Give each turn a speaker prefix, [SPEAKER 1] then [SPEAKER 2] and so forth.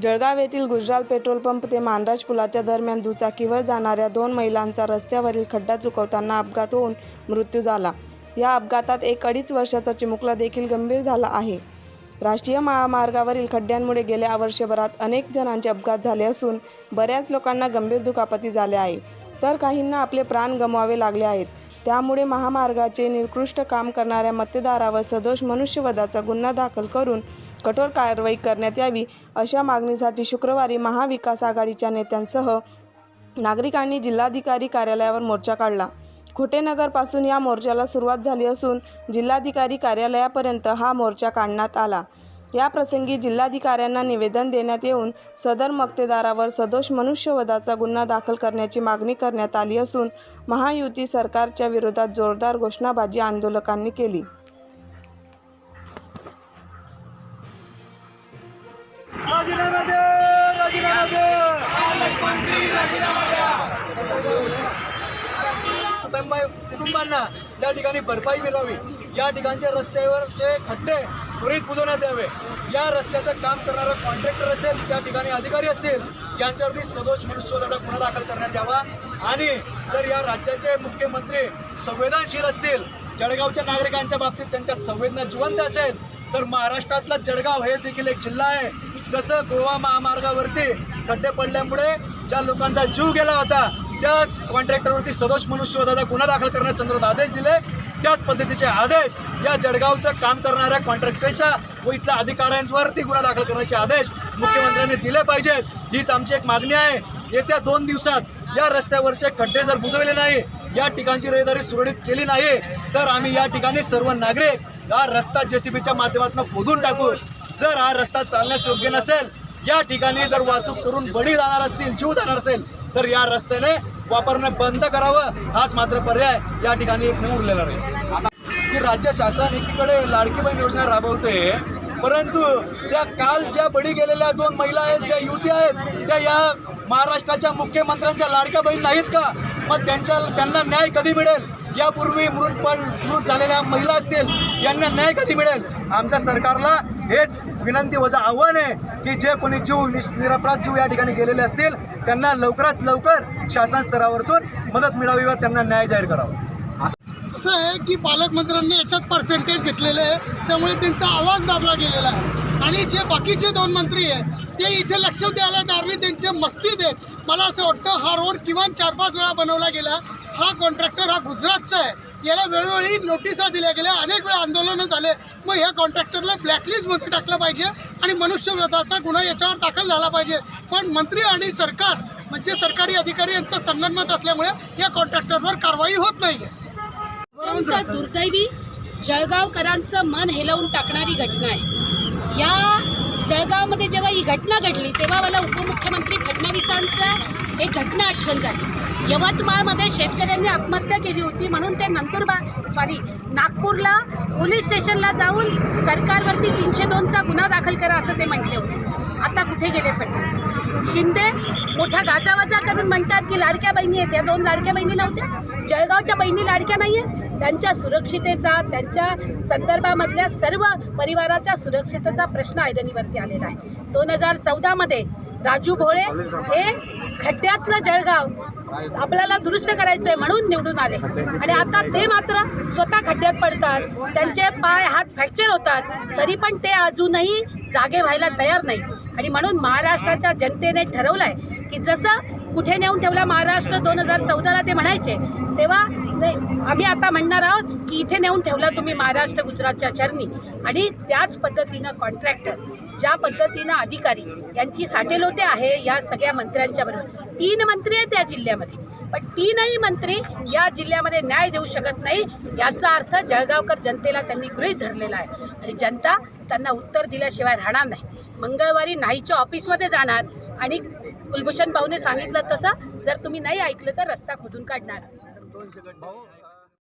[SPEAKER 1] जळगाव येथील Gujral petrol pump ते मानराज पुलाच्या दरम्यान दुचाकीवर जाणाऱ्या 2 महिलांचा रस्त्यावरील खड्डा चुकवताना अपघात होऊन मृत्यू झाला। या अपघातात एक 2.5 वर्षाचा चिमुकला देखील गंभीर झाला आहे। राष्ट्रीय महामार्गावरील खड्ड्यांमुळे गेल्या वर्षभरात अनेक जणांचे अपघात झाले असून बऱ्याच लोकांना गंभीर दुखापती झाल्या आहेत, तर काहींना आपले प्राण गमवावे लागले आहेत। त्यामुळे महामार्गाचे निकृष्ट काम करणाऱ्या मतदारावर सदोष मनुष्यवधाचा गुन्हा दाखल करून कठोर कारवाई करण्यात यावी, अशा मागणीसाठी शुक्रवारी महाविकास आघाडीच्या नेत्यांसह नागरिकांनी जिल्हाधिकारी कार्यालयावर मोर्चा काढला। खोटेनगरपासून या मोर्चाला सुरुवात झाली असून जिल्हाधिकारी कार्यालयापर्यंत हा मोर्चा काढण्यात आला। या प्रसंगी जिल्हाधिकाऱ्यांना निवेदन देण्यात येऊन सदर मक्तेदारावर सदोष मनुष्यवधाचा गुन्हा दाखल करण्याची मागणी करण्यात आली असून महायुती सरकारच्या विरोधात जोरदार घोषणाबाजी आंदोलकांनी केली।
[SPEAKER 2] कुटुंबांना या ठिकाणी भरपाई मिळावी, या ठिकाणच्या रस्त्यावरचे खड्डे त्वरित बुजवण्यात यावे, या रस्त्याचं काम करणारा कॉन्ट्रॅक्टर असेल, त्या ठिकाणी अधिकारी असतील, यांच्यावरती सदोष मनुष्यवधाचा गुन्हा दाखल करण्यात यावा। आणि जर या राज्याचे मुख्यमंत्री संवेदनशील असतील, जळगावच्या नागरिकांच्या बाबतीत त्यांच्यात संवेदना जिवंत असेल, तर महाराष्ट्रातलं जळगाव हे देखील एक जिल्हा आहे। जसं गोवा महामार्गावरती खड्डे पडल्यामुळे ज्या लोकांचा जीव गेला होता, त्या कॉन्ट्रॅक्टरवरती सदोष मनुष्यवधाचा गुन्हा दाखल करण्यासंदर्भात आदेश दिले, त्याच पद्धतीचे आदेश या जळगावचं काम करणाऱ्या कॉन्ट्रॅक्टरच्या व इथल्या अधिकाऱ्यांवरती गुन्हा दाखल करण्याचे आदेश मुख्यमंत्र्यांनी दिले पाहिजेत, हीच आमची एक मागणी आहे। येत्या 2 दिवसात या रस्त्यावरचे खड्डे जर बुजवले नाही, या ठिकाणची रहदारी सुरळीत केली नाही, तर आम्ही या ठिकाणी सर्व नागरिक हा रस्ता JCBच्या माध्यमातून खोदून टाकू। जर हा रस्ता चालण्यास योग्य नसेल, या ठिकाणी जर वाहतूक करून बळी जाणार असतील, जीव जाणार असेल, तर या रस्त्याने वापरणं बंद करावं, हाच मात्र पर्याय या ठिकाणी एक उरलेला राहील। की राज्य शासन एकीकडे लाडकी बहीण योजना राबवते, परंतु त्या काल ज्या बळी गेलेल्या 2 महिला आहेत, ज्या युवती आहेत, त्या या महाराष्ट्राच्या मुख्यमंत्र्यांच्या लाडक्या बहीण नाहीत का? मग त्यांना न्याय कधी मिळेल? यापूर्वी मृत झालेल्या महिला असतील, यांना न्याय कधी मिळेल? आमच्या सरकारला हेच विनंती वजा आव्हान आहे की जे कोणी निरपराध जीव या ठिकाणी गेलेले असतील, त्यांना लवकरात लवकर शासन स्तरावरून मदत मिळावी व त्यांना न्याय जाहीर करावा।
[SPEAKER 3] असं आहे की पालकमंत्र्यांनी याच्यात पर्सेंटेज घेतलेले आहे, त्यामुळे त्यांचा आवाज दाबला गेलेला आहे। आणि जे बाकीचे 2 मंत्री आहेत ते इथे लक्ष द्यायला तयार, त्यांचे मस्तीत आहेत। मला असं वाटतं हा रोड किमान 4-5 वेळा बनवला गेला। हा कॉन्ट्रॅक्टर हा गुजरातचा आहे, याला वेळोवेळी नोटिसा दिल्या गेल्या, अनेक वेळा आंदोलनं झाले। मग ह्या कॉन्ट्रॅक्टरला ब्लॅकलिस्टमध्ये टाकलं पाहिजे आणि मनुष्यवधाचा गुन्हा याच्यावर दाखल झाला पाहिजे। पण मंत्री आणि सरकार म्हणजे सरकारी अधिकारी यांचं संगनमत असल्यामुळे या कॉन्ट्रॅक्टरवर कारवाई होत नाही आहे।
[SPEAKER 4] दुर्दैवी जळगावकरांचं मन हेलवून टाकणारी घटना आहे। या जळगावमध्ये जेव्हा ही घटना घडली, तेव्हा मला उपमुख्यमंत्री फडणवीसांचं एक घटना आठवण झाली। यवतमाळमध्ये शेतकऱ्यांनी आत्महत्या केली होती, म्हणून ते नागपूरला पोलीस स्टेशनला जाऊन सरकारवरती 302चा गुन्हा दाखल करा असं ते म्हटले होते। आता कुठे गेले फडणवीस? शिंदे मोठा गाजावाजा करून म्हणतात की लाडक्या बहिणी आहेत, या 2 लाडक्या बहिणी नव्हत्या? जळगावच्या बहिणी लाडक्या नाही आहेत? त्यांच्या सुरक्षितेचा, त्यांच्या संदर्भामधल्या सर्व परिवाराच्या सुरक्षितेचा प्रश्न ऐरणीवरती आलेला आहे। 2014मध्ये राजू भोळे हे खड्ड्यातलं जळगाव आपल्याला दुरुस्त करायचं आहे म्हणून निवडून आले, आणि आता ते मात्र स्वतः खड्ड्यात पडतात, त्यांचे पाय हात फ्रॅक्चर होतात, तरी पण ते अजूनही जागे व्हायला तयार नाही। आणि म्हणून महाराष्ट्राच्या जनतेने ठरवलं आहे की जसं कुठे नेऊन ठेवला महाराष्ट्र 2014ला ते म्हणायचे, तेव्हा आम्ही आता म्हणणार आहोत की इथे नेऊन ठेवला तुम्ही महाराष्ट्र गुजरातच्या चरणी। आणि त्याच पद्धतीनं कॉन्ट्रॅक्टर, ज्या पद्धतीनं अधिकारी यांची साटेलोटे आहे या सगळ्या मंत्र्यांच्या बरोबर, 3 मंत्री आहेत या जिल्ह्यामध्ये, पण 3ही मंत्री या जिल्ह्यामध्ये न्याय देऊ शकत नाही। याचा अर्थ जळगावकर जनतेला त्यांनी गृहीत धरलेला आहे आणि जनता त्यांना उत्तर दिल्याशिवाय राहणार नाही। मंगळवारी नाहीच्या ऑफिसमध्ये जाणार आणि कुलभूषण भाऊने सांगितलं तसं जर तुम्ही नाही ऐकलं तर रस्ता खोदून काढणार।